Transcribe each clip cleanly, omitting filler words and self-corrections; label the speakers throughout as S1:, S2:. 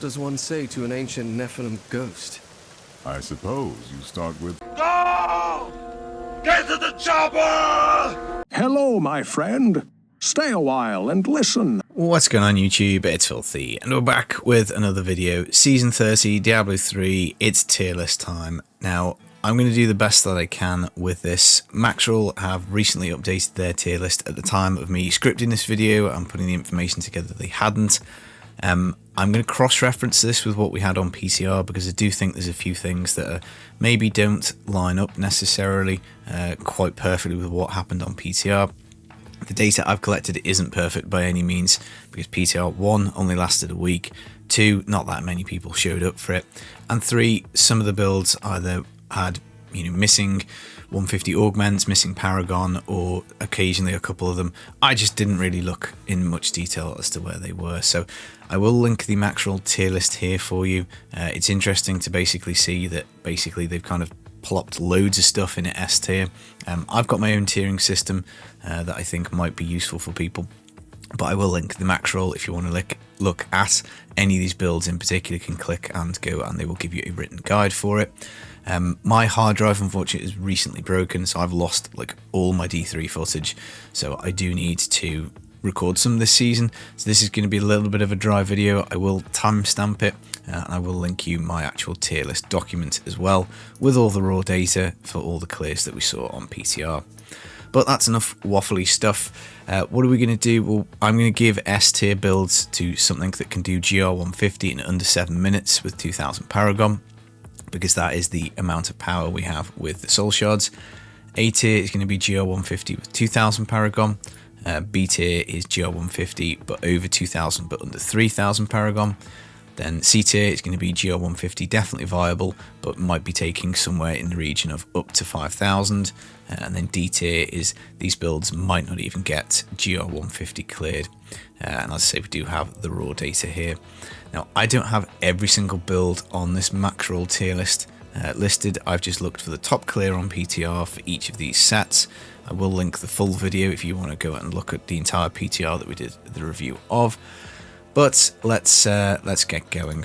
S1: What does one say to an ancient Nephilim ghost?
S2: I suppose you start with...
S3: Go! Get to the chopper!
S4: Hello, my friend. Stay a while and listen.
S5: What's going on YouTube? It's Filthy, and we're back with another video. Season 30, Diablo 3, it's tier list time. Now, I'm going to do the best that I can with this. Maxroll have recently updated their tier list at the time of me scripting this video and putting the information together they hadn't. I'm going to cross-reference this with what we had on PTR because I do think there's a few things that maybe don't line up necessarily quite perfectly with what happened on PTR. The data I've collected isn't perfect by any means because PTR 1 only lasted a week, 2 not that many people showed up for it, and 3 some of the builds either had missing 150 augments, missing Paragon, or occasionally a couple of them. I just didn't really look in much detail as to where they were, so I will link the Maxroll tier list here for you. It's interesting to basically see that they've kind of plopped loads of stuff in at S tier. I've got my own tiering system that I think might be useful for people, but I will link the Maxroll if you want to look at any of these builds in particular. You can click and go and they will give you a written guide for it. My hard drive unfortunately is recently broken, so I've lost like all my D3 footage, so I do need to record some this season. So this is going to be a little bit of a dry video. I will timestamp it and I will link you my actual tier list document as well with all the raw data for all the clears that we saw on PTR. But that's enough waffly stuff. What are we going to do? Well, I'm going to give S tier builds to something that can do GR 150 in under 7 minutes with 2000 Paragon, because that is the amount of power we have with the Soul Shards. A tier is going to be GR 150 with 2000 Paragon. B tier is GR 150 but over 2000 but under 3000 Paragon. Then C tier is going to be GR 150, definitely viable, but might be taking somewhere in the region of up to 5000. And then D tier is these builds might not even get GR 150 cleared. And as I say, we do have the raw data here. Now, I don't have every single build on this Maxroll tier list listed. I've just looked for the top clear on PTR for each of these sets. I will link the full video if you want to go and look at the entire PTR that we did the review of. But let's get going.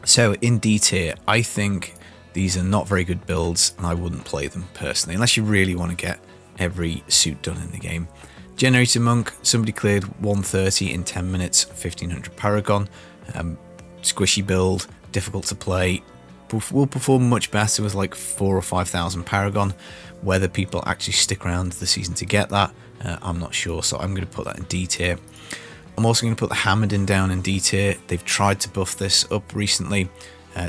S5: So in D tier, I think these are not very good builds and I wouldn't play them personally unless you really want to get every suit done in the game. Generator Monk, somebody cleared 130 in 10 minutes, 1500 Paragon. Squishy build, difficult to play, will perform much better with like 4,000 or 5,000 Paragon. Whether people actually stick around the season to get that, I'm not sure, so I'm going to put that in D tier. I'm also going to put the Hammerden down in D tier. They've tried to buff this up recently.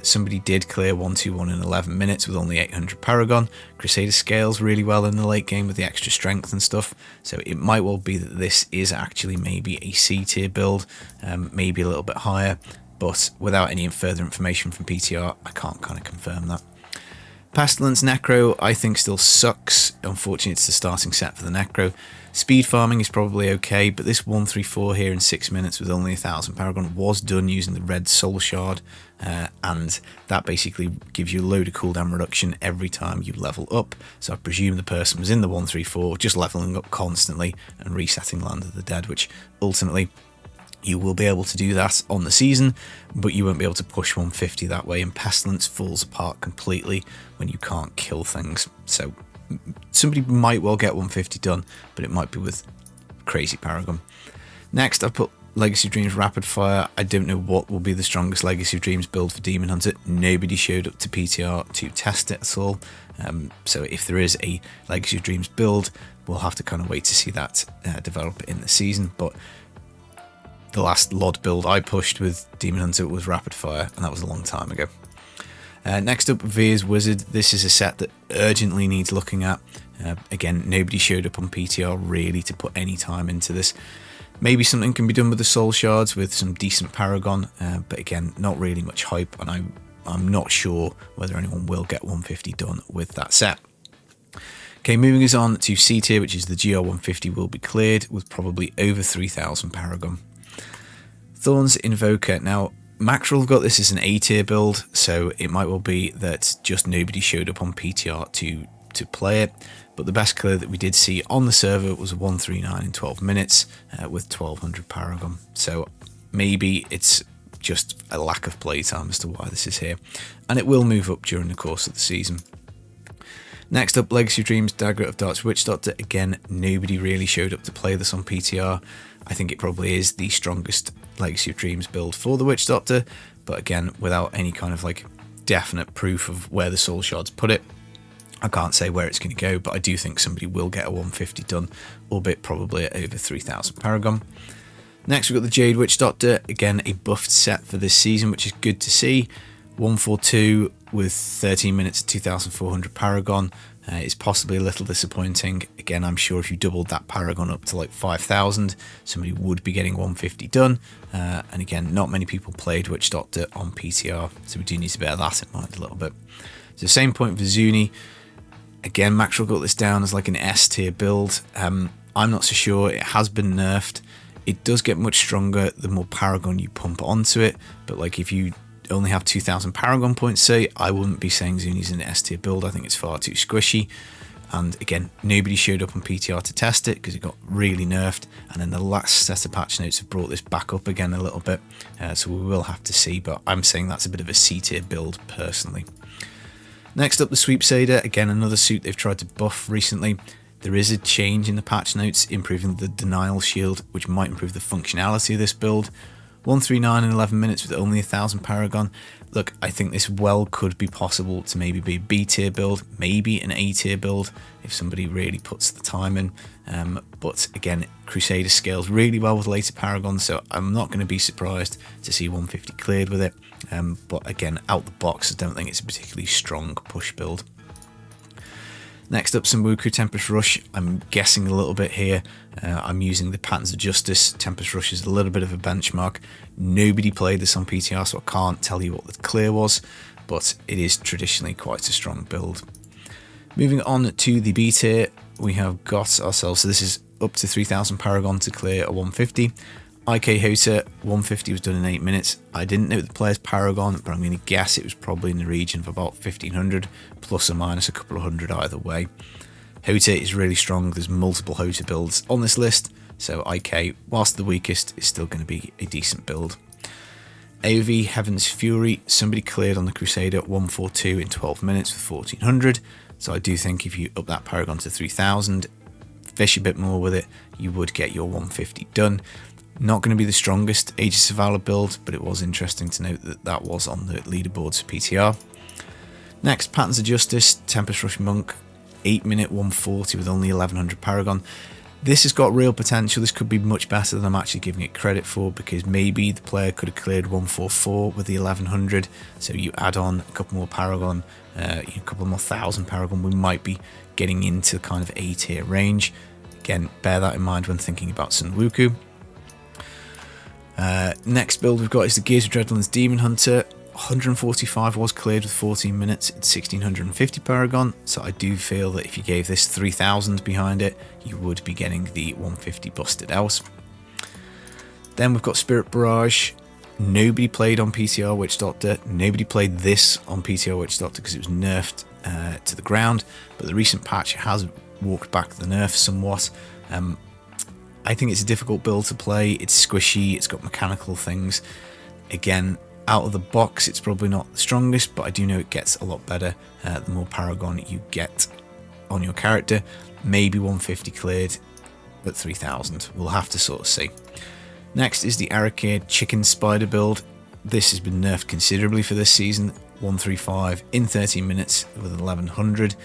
S5: Somebody did clear 121 in 11 minutes with only 800 Paragon. Crusader scales really well in the late game with the extra strength and stuff, so it might well be that this is actually maybe a C tier build, maybe a little bit higher, but without any further information from PTR, I can't kind of confirm that. Pestilence Necro, I think still sucks. Unfortunately, it's the starting set for the Necro. Speed farming is probably okay, but this 134 here in 6 minutes with only 1000 Paragon was done using the red Soul Shard, and that basically gives you a load of cooldown reduction every time you level up. So I presume the person was in the 134, just leveling up constantly and resetting Land of the Dead, which ultimately you will be able to do that on the season, but you won't be able to push 150 that way, and Pestilence falls apart completely when you can't kill things. So somebody might well get 150 done, but it might be with crazy Paragon. Next, I've put Legacy of Dreams Rapid Fire. I don't know what will be the strongest Legacy of Dreams build for Demon Hunter. Nobody showed up to PTR to test it at all. So if there is a Legacy of Dreams build, we'll have to kind of wait to see that develop in the season. But the last LOD build I pushed with Demon Hunter was Rapid Fire, and that was a long time ago. Next up, Veer's Wizard. This is a set that urgently needs looking at. Again, nobody showed up on PTR really to put any time into this. Maybe something can be done with the Soul Shards with some decent Paragon, but again, not really much hype, and I'm not sure whether anyone will get 150 done with that set. Okay, moving us on to C tier, which is the GR 150 will be cleared with probably over 3000 Paragon. Thorns Invoker. Now, Maxroll have got this as an A tier build, so it might well be that just nobody showed up on PTR to play it, but the best clear that we did see on the server was a 139 in 12 minutes with 1200 Paragon. So maybe it's just a lack of playtime as to why this is here, and it will move up during the course of the season. Next up, Legacy of Dreams, Dagger of Darts, Witch Doctor. Again, nobody really showed up to play this on PTR. I think it probably is the strongest Legacy of Dreams build for the Witch Doctor, but again, without any kind of like definite proof of where the Soul Shards put it, I can't say where it's going to go, but I do think somebody will get a 150 done, albeit probably at over 3,000 Paragon. Next, we've got the Jade Witch Doctor. Again, a buffed set for this season, which is good to see. 142 with 13 minutes at 2,400 Paragon. It's possibly a little disappointing. Again, I'm sure if you doubled that Paragon up to like 5,000, somebody would be getting 150 done. And again, not many people played Witch Doctor on PTR, so we do need to bear that in mind a little bit. So same point for Zuni. Again, Maxwell got this down as like an S tier build. I'm not so sure. It has been nerfed. It does get much stronger the more Paragon you pump onto it, but like if you only have 2,000 Paragon points, say, I wouldn't be saying Zuni's an S tier build. I think it's far too squishy. And again, nobody showed up on PTR to test it because it got really nerfed. And then the last set of patch notes have brought this back up again a little bit. So we will have to see, but I'm saying that's a bit of a C tier build personally. Next up, the Sweepsader. Again, another suit they've tried to buff recently. There is a change in the patch notes, improving the denial shield, which might improve the functionality of this build. 139 in 11 minutes with only 1,000 Paragon. Look, I think this well could be possible to maybe be a B tier build, maybe an A tier build if somebody really puts the time in. But again, Crusader scales really well with later Paragon, so I'm not going to be surprised to see 150 cleared with it. But again, out the box, I don't think it's a particularly strong push build. Next up, some Wuku Tempest Rush. I'm guessing a little bit here. I'm using the Patterns of Justice. Tempest Rush is a little bit of a benchmark. Nobody played this on PTR, so I can't tell you what the clear was, but it is traditionally quite a strong build. Moving on to the B tier, we have got ourselves, so this is up to 3,000 Paragon to clear a 150. IK Hota, 150 was done in 8 minutes. I didn't know the player's Paragon, but I'm going to guess it was probably in the region of about 1,500, plus or minus a couple of hundred either way. Hota is really strong. There's multiple Hota builds on this list, so IK, whilst the weakest, is still going to be a decent build. AoV Heaven's Fury, somebody cleared on the Crusader 142 in 12 minutes with 1,400, so I do think if you up that Paragon to 3,000, fish a bit more with it, you would get your 150 done. Not going to be the strongest Aegis of Valor build, but it was interesting to note that that was on the leaderboards for PTR. Next, Patterns of Justice, Tempest Rush Monk, 8 minute 140 with only 1,100 Paragon. This has got real potential. This could be much better than I'm actually giving it credit for, because maybe the player could have cleared 144 with the 1,100. So you add on a couple more Paragon, a couple more 1,000 Paragon, we might be getting into kind of A tier range. Again, bear that in mind when thinking about Sun Wuku. Next build we've got is the Gears of Dreadlands Demon Hunter. 145 was cleared with 14 minutes at 1,650 Paragon, so I do feel that if you gave this 3,000 behind it, you would be getting the 150 busted out. Then we've got Spirit Barrage. Nobody played on PTR Witch Doctor. Nobody played this on PTR Witch Doctor because it was nerfed to the ground, but the recent patch has walked back the nerf somewhat. I think it's a difficult build to play. It's squishy, it's got mechanical things. Again, out of the box, it's probably not the strongest, but I do know it gets a lot better the more Paragon you get on your character. Maybe 150 cleared, but 3,000. We'll have to sort of see. Next is the Aracade Chicken Spider build. This has been nerfed considerably for this season. 135 in 13 minutes with 1,100.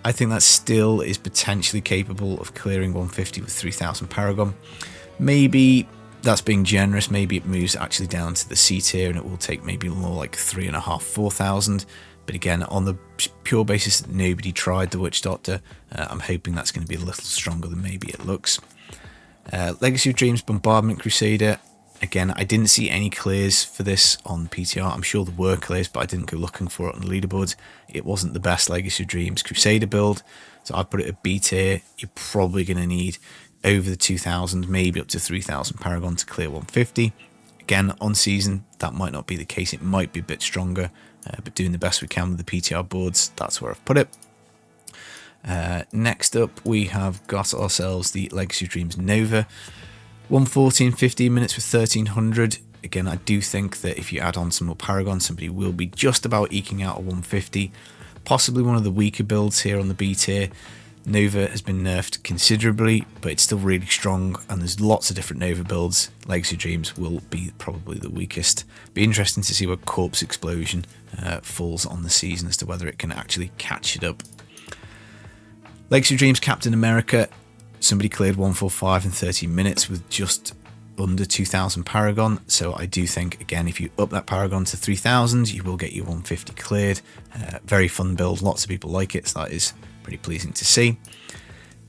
S5: I think that still is potentially capable of clearing 150 with 3,000 Paragon. Maybe that's being generous. Maybe it moves actually down to the C tier and it will take maybe more like 3,500, 4,000. But again, on the pure basis that nobody tried the Witch Doctor, I'm hoping that's going to be a little stronger than maybe it looks. Legacy of Dreams Bombardment Crusader. Again, I didn't see any clears for this on PTR. I'm sure there were clears, but I didn't go looking for it on the leaderboards. It wasn't the best Legacy of Dreams Crusader build, so I'd put it at B tier. You're probably going to need over the 2,000, maybe up to 3,000 Paragon to clear 150. Again, on season, that might not be the case. It might be a bit stronger, but doing the best we can with the PTR boards, that's where I've put it. Next up, we have got ourselves the Legacy of Dreams Nova. 114, 15 minutes with 1,300. Again, I do think that if you add on some more Paragon, somebody will be just about eking out a 150. Possibly one of the weaker builds here on the B tier. Nova has been nerfed considerably, but it's still really strong, and there's lots of different Nova builds. Legacy Dreams will be probably the weakest. Be interesting to see where Corpse Explosion falls on the season as to whether it can actually catch it up. Legacy Dreams Captain America, somebody cleared 145 in 30 minutes with just under 2,000 Paragon, so I do think, again, if you up that Paragon to 3,000, you will get your 150 cleared. Very fun build, lots of people like it, so that is pretty pleasing to see.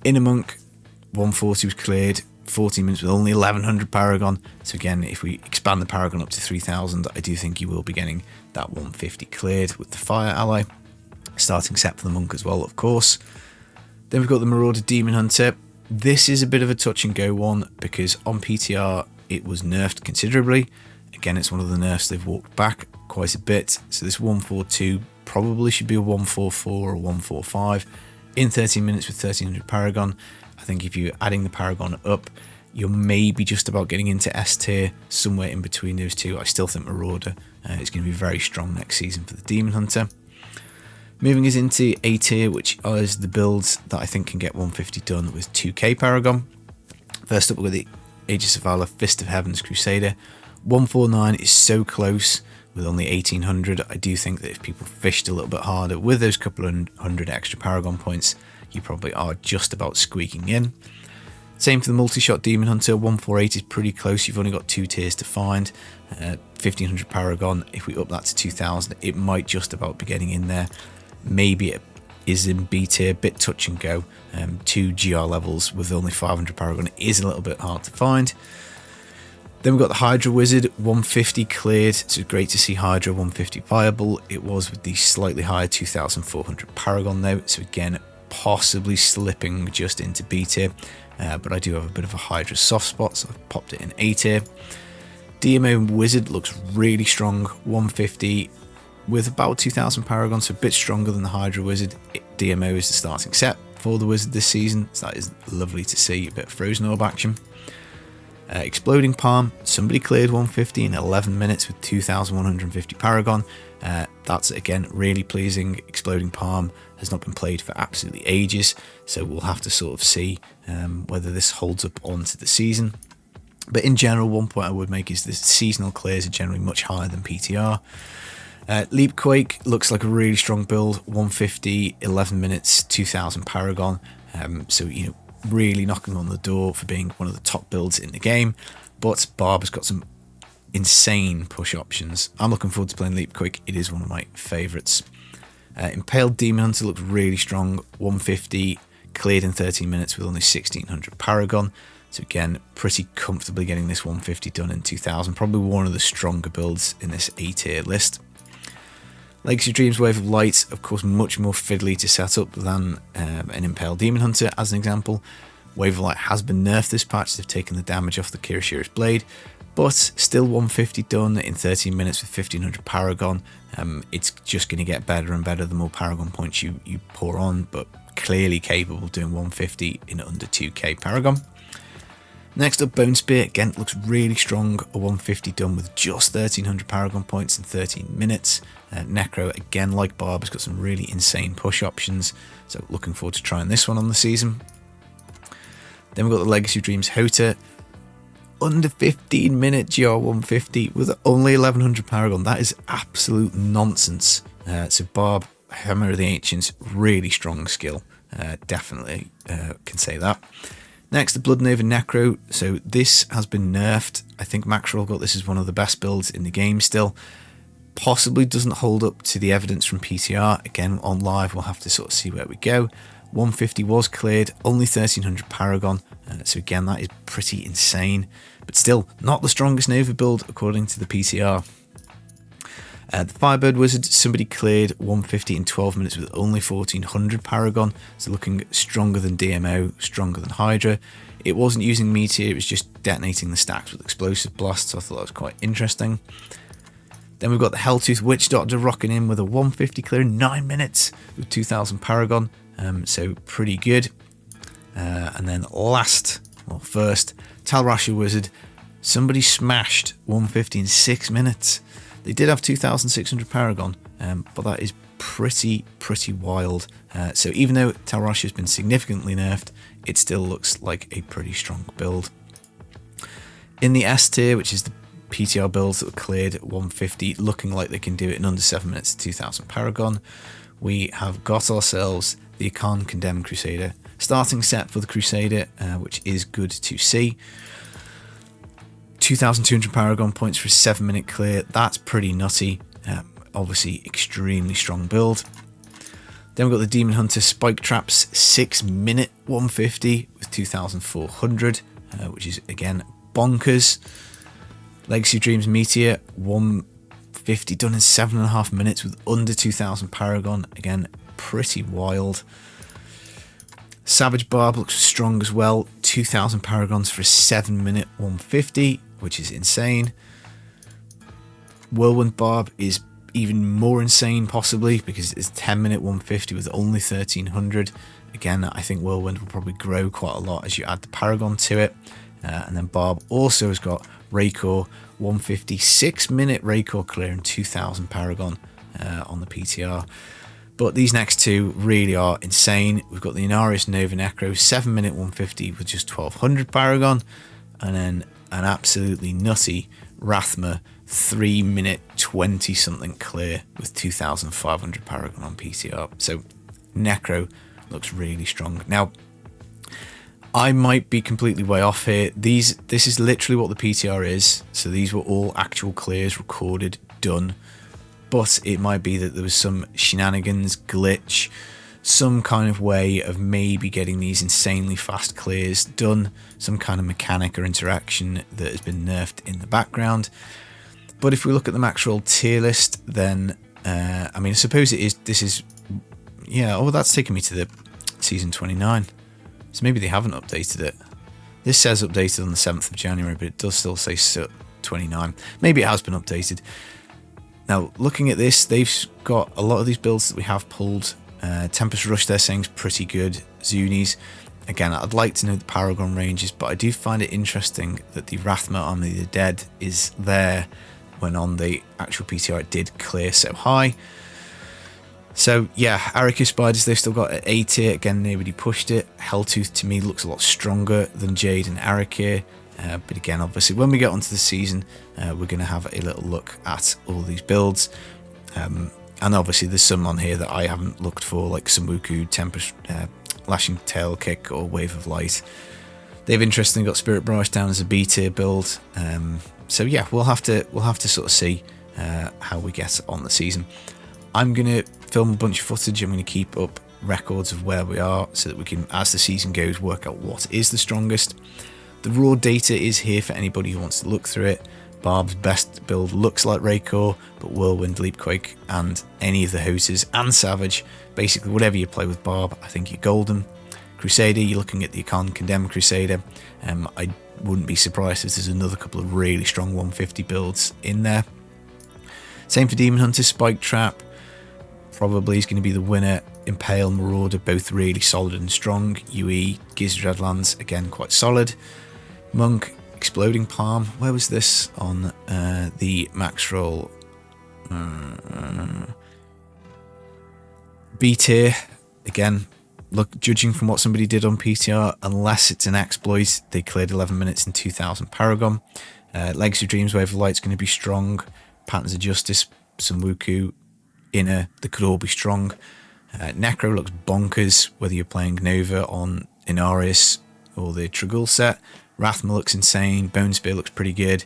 S5: Inner Monk, 140 was cleared, 14 minutes with only 1,100 Paragon, so again, if we expand the Paragon up to 3,000, I do think you will be getting that 150 cleared with the Fire Ally. Starting set for the Monk as well, of course. Then we've got the Marauder Demon Hunter. This is a bit of a touch and go one because on PTR it was nerfed considerably. Again, it's one of the nerfs they've walked back quite a bit. So this 142 probably should be a 144 or a 145 in 13 minutes with 1300 Paragon. I think if you're adding the Paragon up, you're maybe just about getting into S tier, somewhere in between those two. I still think Marauder is going to be very strong next season for the Demon Hunter. Moving us into A tier, which is the builds that I think can get 150 done with 2k Paragon. First up, we've got the Aegis of Valor Fist of Heaven's Crusader. 149 is so close with only 1800. I do think that if people fished a little bit harder with those couple of hundred extra Paragon points, you probably are just about squeaking in. Same for the multi-shot Demon Hunter. 148 is pretty close. You've only got 2 tiers to find. 1500 Paragon. If we up that to 2000, it might just about be getting in there. Maybe it is in B tier, bit touch and go. 2 GR levels with only 500 Paragon is a little bit hard to find. Then we've got the Hydra Wizard, 150 cleared. So great to see Hydra 150 viable. It was with the slightly higher 2400 Paragon though. So again, possibly slipping just into B tier. But I do have a bit of a Hydra soft spot, so I've popped it in A tier. DMO Wizard looks really strong, 150 with about 2000 Paragon, so a bit stronger than the Hydra Wizard. DMO is the starting set for the Wizard this season, so that is lovely to see, a bit of Frozen Orb action. Exploding Palm, somebody cleared 150 in 11 minutes with 2150 Paragon. That's again really pleasing. Exploding Palm has not been played for absolutely ages, so we'll have to sort of see whether this holds up onto the season. But in general, one point I would make is the seasonal clears are generally much higher than PTR. Leapquake looks like a really strong build, 150, 11 minutes, 2000 Paragon. So, you know, really knocking on the door for being one of the top builds in the game. But Barb has got some insane push options. I'm looking forward to playing Leapquake. It is one of my favourites. Impaled Demon Hunter looks really strong, 150, cleared in 13 minutes with only 1600 Paragon. So again, pretty comfortably getting this 150 done in 2000. Probably one of the stronger builds in this A tier list. Legacy Dreams Wave of Light, of course, much more fiddly to set up than an Impaled Demon Hunter, as an example. Wave of Light has been nerfed this patch. They've taken the damage off the Kirishira's blade, but still 150 done in 13 minutes with 1500 Paragon. It's just going to get better and better the more Paragon points you pour on, but clearly capable of doing 150 in under 2k Paragon. Next up, Bone Spear, again, looks really strong, a 150 done with just 1300 Paragon points in 13 minutes. Necro, again, like Barb, has got some really insane push options, so looking forward to trying this one on the season. Then we've got the Legacy Dreams Hota, under 15 minute GR 150 with only 1100 Paragon. That is absolute nonsense. So Barb, Hammer of the Ancients, really strong skill, definitely can say that. Next, the Blood Nova Necro. So this has been nerfed. I think Maxwell got this as one of the best builds in the game still. Possibly doesn't hold up to the evidence from PTR. Again, on live, we'll have to sort of see where we go. 150 was cleared, only 1300 Paragon. So again, that is pretty insane. But still, not the strongest Nova build according to the PTR. The Firebird Wizard, somebody cleared 150 in 12 minutes with only 1400 Paragon, so looking stronger than DMO, stronger than Hydra. It wasn't using Meteor, it was just detonating the stacks with Explosive Blast, so I thought that was quite interesting. Then we've got the Helltooth Witch Doctor rocking in with a 150 clear in 9 minutes with 2000 Paragon, so pretty good. And then first, Talrasha Wizard, Somebody smashed 150 in 6 minutes. They did have 2,600 Paragon, but that is pretty wild. So even though Tal Rasha has been significantly nerfed, it still looks like a pretty strong build. In the S tier, which is the PTR builds that were cleared at 150, looking like they can do it in under 7 minutes to 2,000 Paragon, we have got ourselves the Akan Condemned Crusader. Starting set for the Crusader, which is good to see. 2,200 Paragon points for a 7-minute clear. That's pretty nutty. Obviously, extremely strong build. Then we've got the Demon Hunter Spike Traps 6-minute 150 with 2,400, which is again bonkers. Legacy Dreams Meteor 150 done in 7.5 minutes with under 2,000 Paragon. Again, pretty wild. Savage Barb looks strong as well. 2,000 Paragons for a 7-minute 150, which is insane. Whirlwind Barb is even more insane, possibly, because it's 10-minute 150 with only 1,300. Again, I think Whirlwind will probably grow quite a lot as you add the Paragon to it. And then Barb also has got Raycore 150, 6-minute Raycore clear and 2,000 Paragon on the PTR. But these next two really are insane. We've got the Inarius Nova Necro 7-minute 150 with just 1,200 Paragon, and then an absolutely nutty Rathma 3-minute 20-something clear with 2,500 Paragon on PTR. So Necro looks really strong. Now, I might be completely way off here. This is literally what the PTR is. So these were all actual clears recorded, done. But it might be that there was some shenanigans, glitch, some kind of way of maybe getting these insanely fast clears done, some kind of mechanic or interaction that has been nerfed in the background. But if we look at the max roll tier list, then, I mean, I suppose that's taking me to the season 29. So maybe they haven't updated it. This says updated on the 7th of January, but it does still say 29. Maybe it has been updated. Now, looking at this, they've got a lot of these builds that we have pulled. Tempest Rush, they're saying, is pretty good. Zunis, again, I'd like to know the Paragon ranges, but I do find it interesting that the Rathma Army of the Dead is there when on the actual PTR it did clear so high. So, yeah, Araki Spiders, they've still got an A tier. Again, nobody pushed it. Helltooth, to me, looks a lot stronger than Jade and Araki. But again, obviously, when we get onto the season, we're going to have a little look at all these builds. And obviously, there's some on here that I haven't looked for, like Sambuku, Tempest, Lashing Tail Kick, or Wave of Light. They've interestingly got Spirit Barrage down as a B tier build. So yeah, we'll have to sort of see how we get on the season. I'm going to film a bunch of footage. I'm going to keep up records of where we are so that we can, as the season goes, work out what is the strongest. The raw data is here for anybody who wants to look through it. Barb's best build looks like Raycore, but Whirlwind, Leapquake, and any of the Hoses and Savage, basically whatever you play with Barb, I think you're golden. Crusader, you're looking at the Akan Condemned Crusader. I wouldn't be surprised if there's another couple of really strong 150 builds in there. Same for Demon Hunter, Spike Trap, probably is going to be the winner. Impale, Marauder, both really solid and strong. UE, Gizzard Redlands, again quite solid. Monk, Exploding Palm, where was this on the max roll? B tier, again, look, judging from what somebody did on PTR, unless it's an exploit, they cleared 11 minutes and 2,000 Paragon. Legacy Dreams, Wave of Light's going to be strong. Patterns of Justice, some Wuku, Inner, they could all be strong. Necro looks bonkers, whether you're playing Nova on Inarius or the Tragul set. Rathma looks insane. Bone Spear looks pretty good.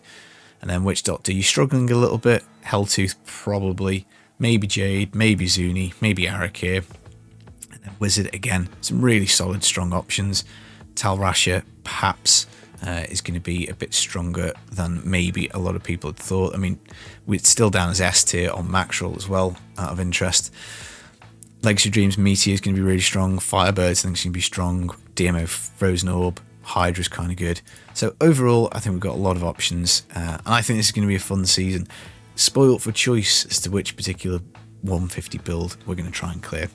S5: And then Witch Doctor, you're struggling a little bit. Helltooth, probably. Maybe Jade, maybe Zuni, maybe Araki. And then Wizard, again, some really solid, strong options. Tal Rasha, perhaps, is going to be a bit stronger than maybe a lot of people had thought. I mean, we're still down as S tier on max roll as well, out of interest. Legacy Dreams Meteor is going to be really strong. Firebirds, I think, is going to be strong. DMO Frozen Orb, Hydra's kind of good. So overall, I think we've got a lot of options, and I think this is going to be a fun season. Spoilt for choice as to which particular 150 build we're going to try and clear.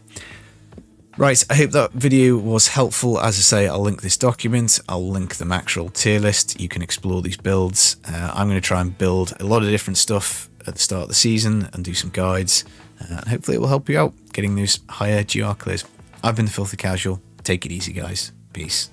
S5: Right, I hope that video was helpful. As I say, I'll link this document, I'll link the max roll tier list. You can explore these builds. I'm going to try and build a lot of different stuff at the start of the season and do some guides. And hopefully it will help you out getting those higher GR clears. I've been the Filthy Casual. Take it easy, guys. Peace.